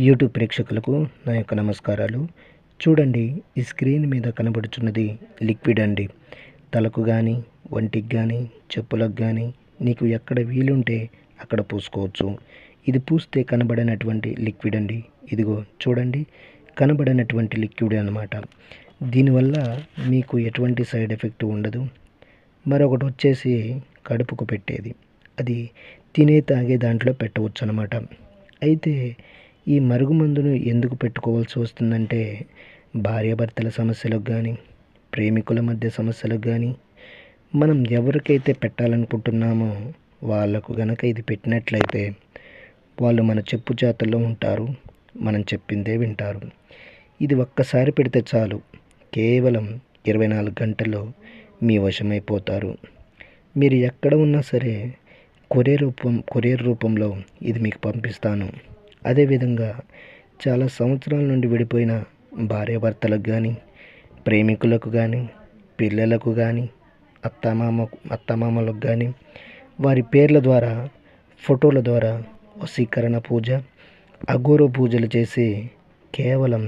YouTube ప్రేక్షకులకు నా యొక్క నమస్కారాలు. చూడండి, ఈ స్క్రీన్ మీద కనబడుచున్నది లిక్విడ్ అండి. తలకు కానీ, ఒంటికి కానీ, చెప్పులకు కానీ నీకు ఎక్కడ వీలుంటే అక్కడ పూసుకోవచ్చు. ఇది పూస్తే కనబడనటువంటి లిక్విడ్ అండి. ఇదిగో చూడండి, కనబడనటువంటి లిక్విడ్ అన్నమాట. దీనివల్ల మీకు ఎటువంటి సైడ్ ఎఫెక్ట్ ఉండదు. మరొకటి వచ్చేసి కడుపుకు పెట్టేది, అది తినే తాగే దాంట్లో పెట్టవచ్చు అన్నమాట. అయితే ఈ మరుగుమందును ఎందుకు పెట్టుకోవాల్సి వస్తుందంటే, భార్యాభర్తల సమస్యలకు కానీ, ప్రేమికుల మధ్య సమస్యలకు కానీ, మనం ఎవరికైతే పెట్టాలనుకుంటున్నామో వాళ్ళకు గనక ఇది పెట్టినట్లయితే వాళ్ళు మన చెప్పు చేతల్లో ఉంటారు, మనం చెప్పిందే వింటారు. ఇది ఒక్కసారి పెడితే చాలు, కేవలం 24 గంటల్లో మీ వశమైపోతారు. మీరు ఎక్కడ ఉన్నా సరే కొరియర్ రూపంలో ఇది మీకు పంపిస్తాను. అదేవిధంగా చాలా సంవత్సరాల నుండి విడిపోయిన భార్యాభర్తలకు కానీ, ప్రేమికులకు కానీ, పిల్లలకు కానీ, అత్తమామలకు కానీ వారి పేర్ల ద్వారా, ఫోటోల ద్వారా వశీకరణ పూజ, అఘోర పూజలు చేసి కేవలం